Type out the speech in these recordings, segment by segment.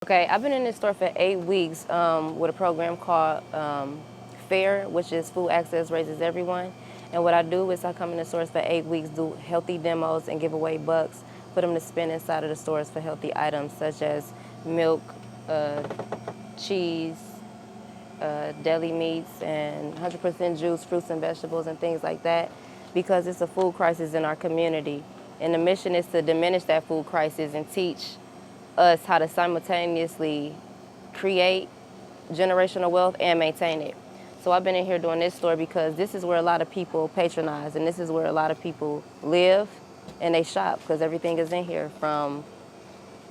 Okay, I've been in this store for 8 weeks with a program called FAIR, which is Food Access Raises Everyone. And what I do is I come in the stores for 8 weeks, do healthy demos, and give away bucks for them to spend inside of the stores for healthy items such as milk, cheese, deli meats, and 100% juice, fruits and vegetables, and things like that, because it's a food crisis in our community. And the mission is to diminish that food crisis and teach us how to simultaneously create generational wealth and maintain it. So I've been in here doing this store because this is where a lot of people patronize, and this is where a lot of people live and they shop, because everything is in here, from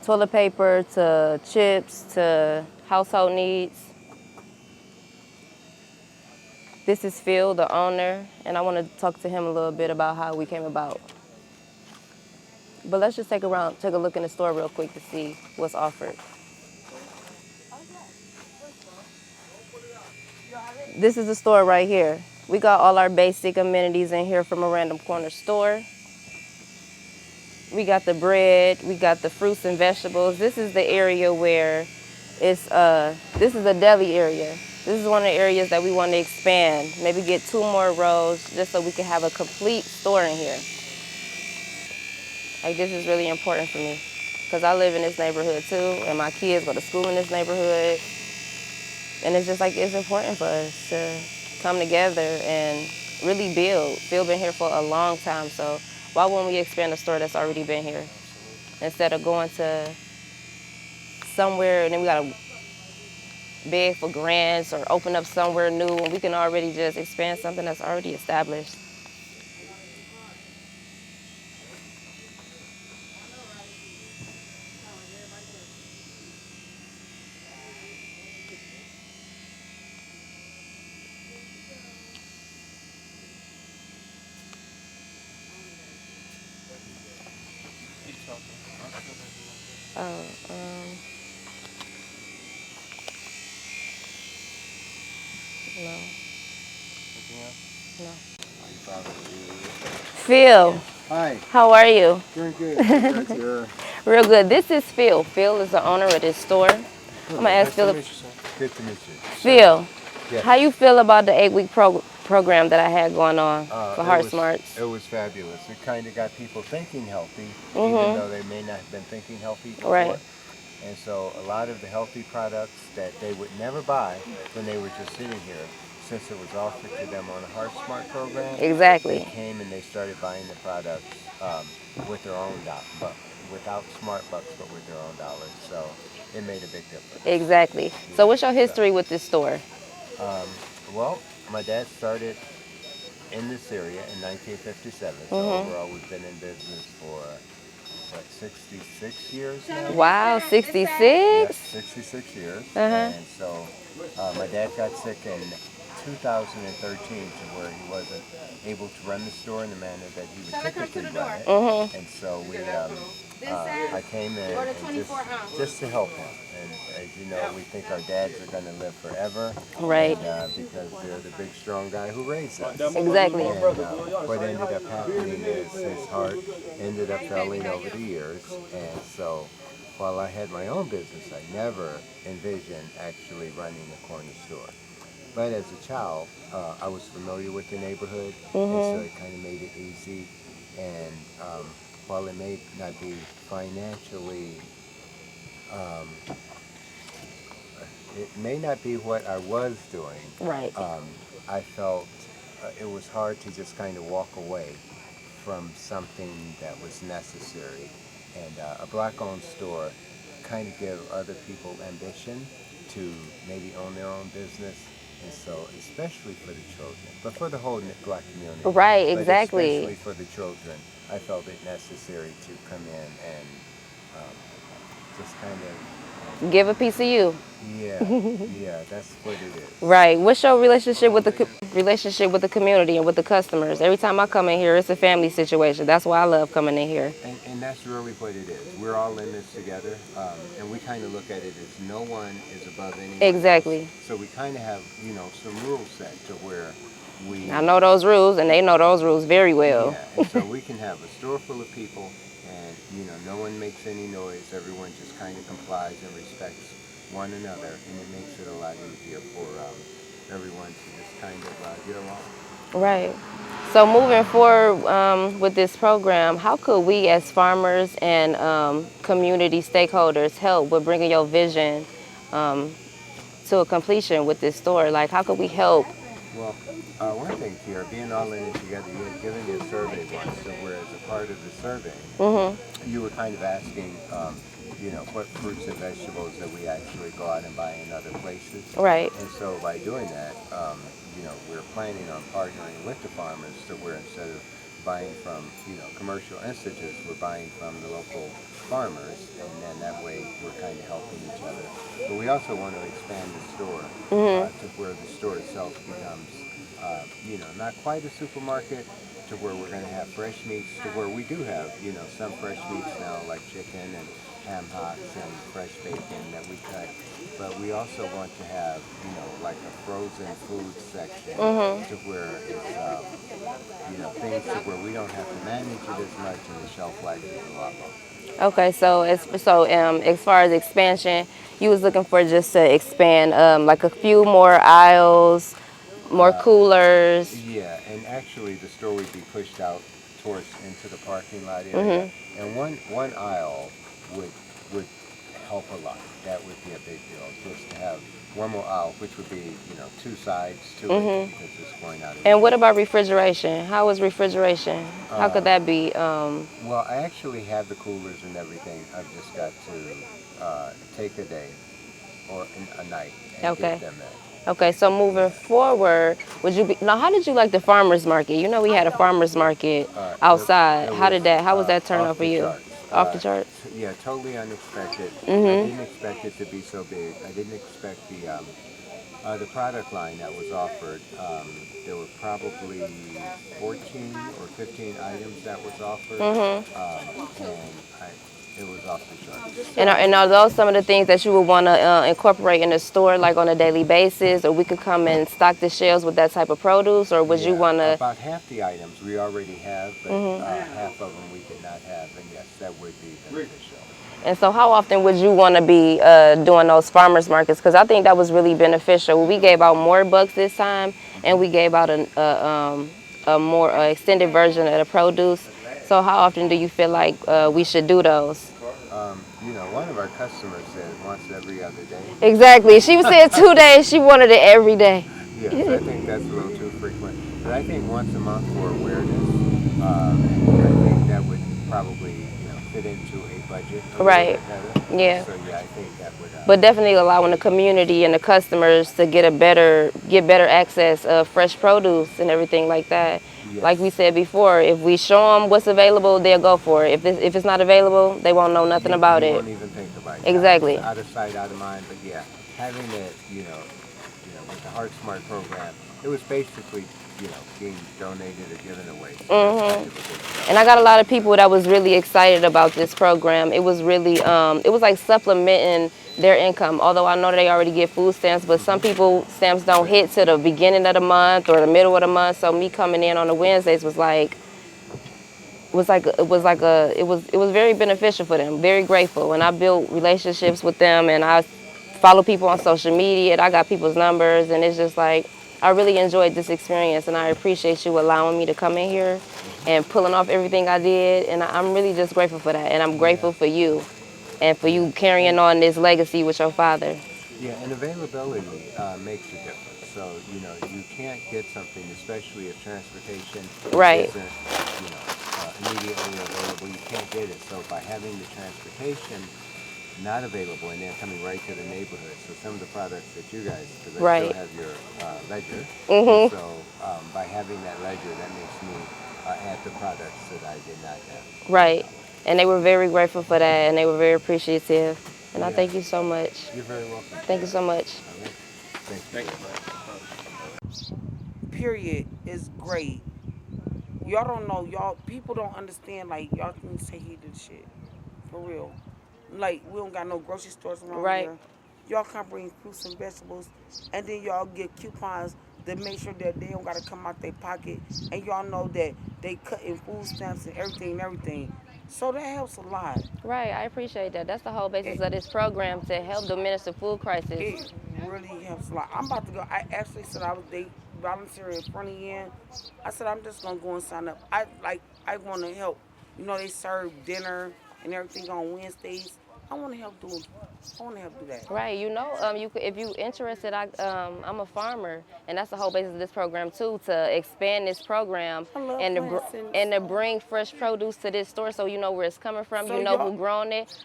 toilet paper to chips to household needs. This is Phil, the owner, and I want to talk to him a little bit about how we came about. But let's just take a look in the store real quick to see what's offered. This is the store right here. We got all our basic amenities in here from a random corner store. We got the bread, we got the fruits and vegetables. This is the area where this is a deli area. This is one of the areas that we want to expand. Maybe get 2 more rows just so we can have a complete store in here. Like, this is really important for me because I live in this neighborhood too, and my kids go to school in this neighborhood. And it's just like, it's important for us to come together and really build. Phil been here for a long time, so why wouldn't we expand a store that's already been here? Instead of going to somewhere and then we gotta beg for grants or open up somewhere new, and we can already just expand something that's already established. Oh, no. No. Phil. Hi. How are you? Doing good. Real good. This is Phil. Phil is the owner of this store. I'm gonna ask Phil. Good to meet you. Phil, Yes. how you feel about the 8-week program that I had going on for Heart Smarts? It was fabulous. It kind of got people thinking healthy, even though they may not have been thinking healthy before. Right. And so a lot of the healthy products that they would never buy when they were just sitting here, since it was offered to them on a Heart Smart program, Exactly. they came and they started buying the products with their own but without smart bucks, but with their own dollars. So it made a big difference. Exactly. So what's your history with this store? Well, my dad started in this area in 1957. So overall, we've been in business for 66 years now. Wow, 66? Yes, 66 years. And so my dad got sick in 2013 to where he wasn't able to run the store in the manner that he would typically run it. And so I came in and just to help him. And as you know, we think our dads are going to live forever. Right. And, because they're the big, strong guy who raised us. Exactly. And what ended up happening is his heart ended up failing over the years. And so while I had my own business, I never envisioned actually running a corner store. But as a child, I was familiar with the neighborhood, and so it kind of made it easy. And while it may not be financially, it may not be what I was doing. Right. I felt it was hard to just kind of walk away from something that was necessary. And a black-owned store kind of give other people ambition to maybe own their own business. And so, especially for the children, but for the whole black community. Right, exactly. But especially for the children, I felt it necessary to come in and just kind of... Give a piece of you. Yeah, that's what it is. Right. What's your relationship with the community and with the customers? Every time I come in here, it's a family situation. That's why I love coming in here. And that's really what it is. We're all in this together, and we kind of look at it as no one is above anyone. Exactly. Else. So we kind of have, some rules set to where we... I know those rules, and they know those rules very well. Yeah, and so we can have a store full of people, and and no one makes any noise. Everyone just kind of complies and respects one another, and it makes it a lot easier for everyone to just kind of get along. Right. So moving forward with this program, how could we as farmers and community stakeholders help with bringing your vision to a completion with this store? Like, how could we help? Well, one thing here, being all in it together, you had given me a survey once, so where as a part of the survey, you were kind of asking, what fruits and vegetables that we actually go out and buy in other places. Right. And so by doing that, we're planning on partnering with the farmers to where instead of buying from, commercial institutes, we're buying from the local farmers, and then that way we're kind of helping each other. But we also want to expand the store to where the store itself becomes, not quite a supermarket, to where we're going to have fresh meats, to where we do have, some fresh meats now, like chicken and ham hocks and fresh bacon that we cut. But we also want to have, like a frozen food section to where it's, things to where we don't have to manage it as much and the shelf life is a lot longer. Okay, so as far as expansion, you was looking for just to expand like a few more aisles, more coolers. Yeah, and actually the store would be pushed out towards into the parking lot area, and one aisle would help a lot. That would be a big deal, just to have one more aisle, which would be two sides to it because it's going out. And what about refrigeration? How is refrigeration? How could that be? Well, I actually have the coolers and everything. I've just got to take a day or a night and Okay. get them in. Okay, so moving forward, would you be now? How did you like the farmers market? You know, we had a farmers market outside. It How did that? How was that turn off out for the you? charts. Off the charts. Yeah, totally unexpected. I didn't expect it to be so big. I didn't expect the product line that was offered. There were probably 14 or 15 items that was offered, it was off the charts. And are those some of the things that you would want to incorporate in the store, like on a daily basis, or we could come and stock the shelves with that type of produce, or would you want to? About half the items we already have, but half of them we did not have, and yes, that would be beneficial. And so, how often would you want to be doing those farmers markets? Because I think that was really beneficial. We gave out more bucks this time, and we gave out a more extended version of the produce. So, how often do you feel like we should do those? One of our customers said once every other day. Exactly. She said 2 days. She wanted it every day. Yes, I think that's a little too frequent. But I think once a month for awareness, I think that would probably fit into a budget a Right. little bit better. Yeah. So yeah, I think that would. But definitely allowing the community and the customers to get better access of fresh produce and everything like that. Yes. Like we said before, if we show them what's available, they'll go for it. If it's not available, they won't know nothing about you it. won't even think about it. Exactly. Out of sight, out of mind. But yeah, having it, with the Heart Smart program, it was basically, being donated or given away. So that's kind of a big deal. And I got a lot of people that was really excited about this program. It was really, it was like supplementing their income. Although I know they already get food stamps, but some people stamps don't hit to the beginning of the month or the middle of the month. So me coming in on the Wednesdays was very beneficial for them. Very grateful, and I built relationships with them, and I follow people on social media. And I got people's numbers, and it's just like I really enjoyed this experience, and I appreciate you allowing me to come in here and pulling off everything I did. And I'm really just grateful for that, and I'm grateful for you, and for you carrying on this legacy with your father. Yeah, and availability makes a difference. So, you can't get something, especially if transportation Right. isn't, immediately available. You can't get it. So by having the transportation not available and they're coming right to the neighborhood. So some of the products that you guys, because I Right. still have your ledger. And so by having that ledger, that makes me add the products that I did not have. Right. And they were very grateful for that, and they were very appreciative. And I Yeah. thank you so much. You're very welcome. Thank you so much. All right. Thank you. Period is great. Y'all don't know, y'all people don't understand. Like y'all can take heed to the shit, for real. Like we don't got no grocery stores around Right. here. Y'all can bring fruits and vegetables, and then y'all get coupons to make sure that they don't gotta come out their pocket. And y'all know that they cutting food stamps and everything and everything. So that helps a lot. Right, I appreciate that. That's the whole basis It, of this program to help diminish the food crisis. it really helps a lot. I'm about to go. I actually said I was volunteering in front of you. I said I'm just gonna go and sign up. I want to help. You know they serve dinner and everything on Wednesdays. I want to help do. I want to help do that. Right, you could, if you interested, I'm a farmer, and that's the whole basis of this program too, to expand this program I love and plants and and to stuff. bring fresh produce to this store, so you know where it's coming from, So you know y'all, who grown it.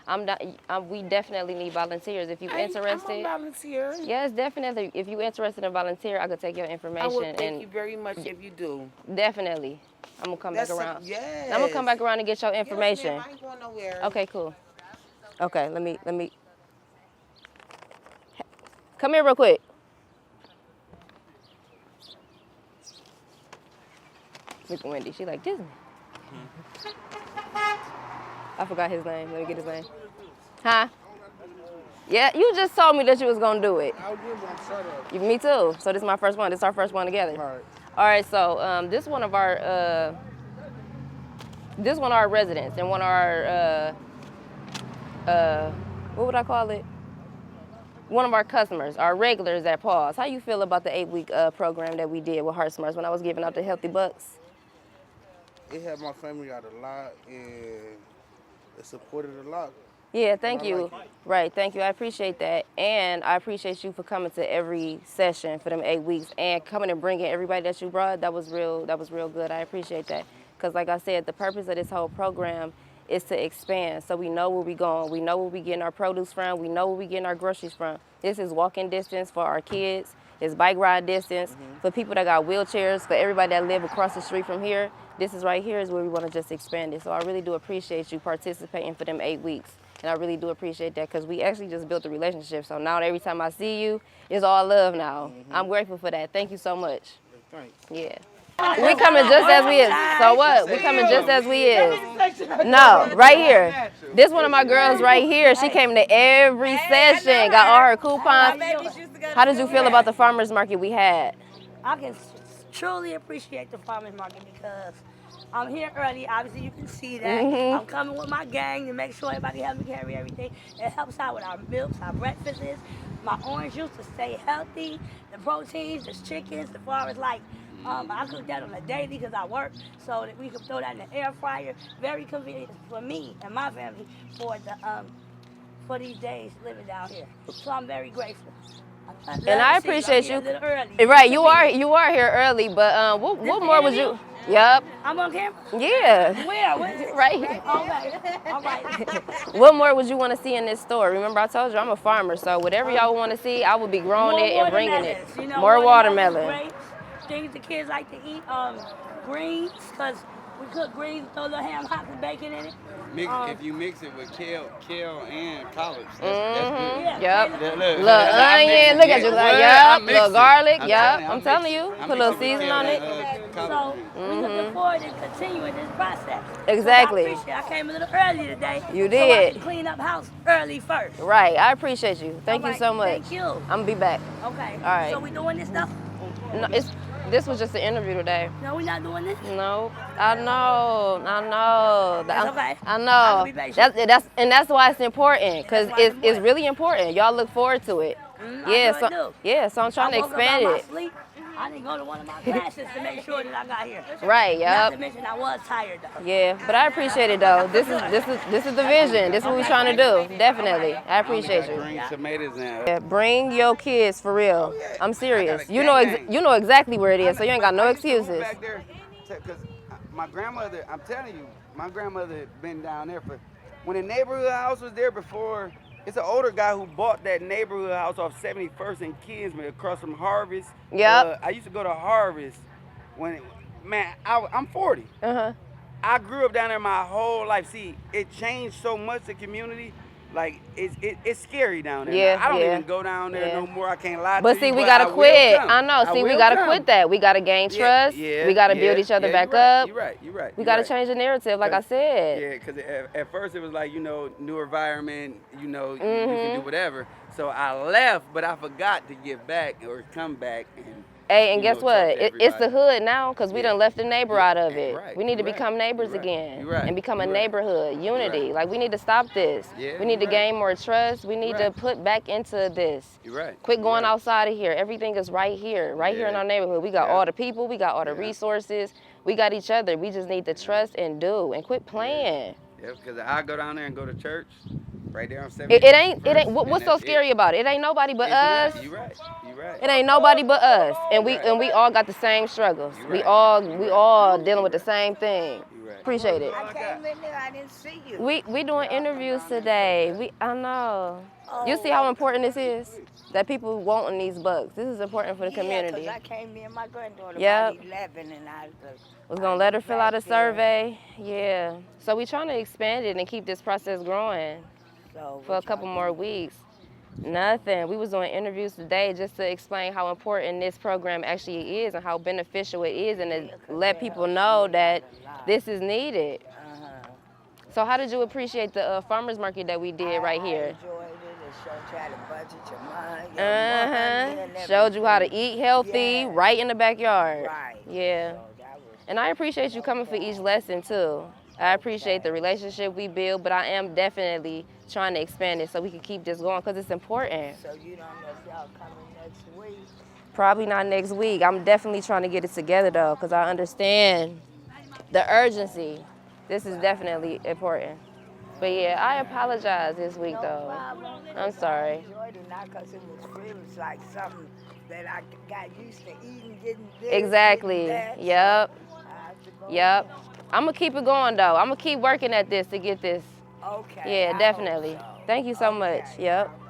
We definitely need volunteers if you I'm a interested. volunteer. Yes, definitely. If you interested in volunteer, I could take your I would information thank you and very much if you do. definitely, I'm gonna come back around. I'm gonna come Yes. back around and get your Yes, ma'am. information. I ain't going nowhere. Okay, cool. Okay, let me come here real quick. Look at Wendy. She like Disney. I forgot his name. Let me get his name. Huh? Yeah, you just told me that you was gonna do it. I'll give one shut up. Me too. So this is my first one. This is our first one together. All right. All right. So this one of our this one of our residents and one of our what would I call it? One of our customers, our regulars at Paws. How you feel about the 8-week program that we did with Heart Smarts when I was giving out the healthy bucks? It helped my family out a lot, and it supported a lot. Yeah, thank I you. like it. Right, thank you. I appreciate that. And I appreciate you for coming to every session for them 8 weeks and coming and bringing everybody that you brought. That was real good. I appreciate that. Because like I said, the purpose of this whole program is to expand so we know where we going. We know where we getting our produce from. We know where we getting our groceries from. This is walking distance for our kids. It's bike ride distance for people that got wheelchairs, for everybody that live across the street from here. This is right here is where we want to just expand it. So I really do appreciate you participating for them 8 weeks. And I really do appreciate that because we actually just built a relationship. So now every time I see you, it's all love now. I'm grateful for that. Thank you so much. Thanks. Yeah. We coming just as we is. So what? We coming just as we is. No, right here. This one of my girls right here. She came to every session, got all her coupons. How did you feel about the farmers market we had? I can truly appreciate the farmers market because I'm here early. Obviously, you can see that. I'm coming with my gang to make sure everybody helps me carry everything. It helps out with our milks, our breakfasts, my orange juice to stay healthy, the proteins, the chickens, the far as like. I cook that on a daily because I work, so that we can throw that in the air fryer. Very convenient for me and my family for these days living down here. So I'm very grateful. And I appreciate you. A little early. Right, you are here early, but what This more would interview? you? Yep. I'm on camera? Yeah. Where? Where? Right here. Okay. All right. What more would you want to see in this store? Remember, I told you I'm a farmer, so whatever y'all want to see, I will be growing it and bringing it. watermelons, you know, More watermelons, watermelon. grapes, things the kids like to eat. Greens, because we cook greens, throw a little ham, hocks, and bacon in it. If you mix it with kale and collards, that's good. Yeah. Yep. Yeah, Little I mix onion, it. look at you, Yeah, like, I yup, mix little it. garlic, I'm yup. telling you, I'm I telling mix you, it. I put a little mix it with season kale on it. and, So collard. we looking forward to continuing this process. Exactly. I appreciate it. I came a little early today. You So I did. can clean up house early first. Right, I appreciate you. Thank All you right, so much. thank you. I'm gonna be back. Okay. All right. So we doing this stuff? No, this was just an interview today. No, we not doing this? No, I know. That's okay. I I know. can be patient. That's why it's important, because That's why it's it's important. really important. Y'all look forward to it. I sure do. Yeah, so I'm trying to I woke up expand out my it. sleep. I didn't go to one of my classes to make sure that I got here. Right, Not yup. to mention I was tired though. Yeah, but I appreciate it though. This is the vision. This is what we're trying to do. Definitely. I appreciate you. Green tomatoes and Yeah, bring your kids for real. I'm serious. I got a You know gang. you know exactly where it is, so you ain't got no I used to go excuses. back there because my grandmother, I'm telling you, my grandmother had been down there for when the neighborhood house was there before. It's an older guy who bought that neighborhood house off 71st and Kinsman across from Harvest. Yep. I used to go to Harvest when, I'm 40. Uh-huh. I grew up down there my whole life. See, it changed so much the community. Like it's scary down there. Yeah, now. I don't yeah, even go down there yeah. no more. I can't lie But to see, you. we but gotta I will quit. come. I know. See, we will gotta come. quit that. We gotta gain trust. Yeah, we gotta build each other back up. You're right. You're right. We gotta change the narrative, like I said. Yeah, because at first it was like, new environment, you can do whatever. So I left, but I forgot to get back or come back. And Hey, and you guess know, what? talk to It's the everybody. hood now because we Yeah. done left the neighbor out of it. Right, We need to you right, become neighbors you right, again you right, and become a you right, neighborhood, unity. right. Like, we need to stop this. Yeah, We need to you right, gain more trust. We you need to right, put back into this. you right, Quit you going right. outside of here. Everything is right here in Yeah, our neighborhood. We got yeah, all the people, we got all the yeah, resources, we got each other. We just need to yeah, trust and do and quit yeah. playing. Yeah, because I go down there and go to church right there on It ain't, 71st, and what's so that's it. scary about it? It ain't nobody but It's us. not. You right. You right. It ain't nobody but us, and You we right. and we all got the same struggles. You We right. all You we right. all dealing You with the right. same thing. You right. Appreciate it. I came in there, I didn't see you. We doing Yeah, I'll come interviews down there and tell you today. that. I know. You see how Oh, important this is? That people wanting these bucks. This is important for the yeah, because community. I came in, my granddaughter Yep. about 11, and Was I gonna was let her fill out back a there. survey. Yeah. So we trying to expand it and keep this process growing So for a what couple y'all more doing? weeks. Nothing. We was doing interviews today just to explain how important this program actually is and how beneficial it is, and Yeah, to 'cause let it people helps know me that out a lot. this is needed. Uh-huh. So how did you appreciate the farmers market that we did right I here? enjoyed it. It showed you how to budget your money and Showed you how to everything. eat healthy Yeah, right in the backyard. right. Yeah. So that was And I appreciate you coming for each lesson too. I appreciate the okay. relationship we build, but I am definitely trying to expand it so we can keep this going because it's important. So you don't know if y'all coming next week. Probably not next week. I'm definitely trying to get it together though because I understand the urgency. This is definitely important. But yeah, I apologize this week No though. problem. I'm 'Cause I sorry. enjoyed it, not because it was free. It was like something that I got used to eating, getting this, Exactly. getting that. Yep. So I have to go Yep. in. I'm gonna keep it going though. I'm gonna keep working at this to get this. Okay, Yeah, I hope definitely. so. Thank you so much. Okay. Yep.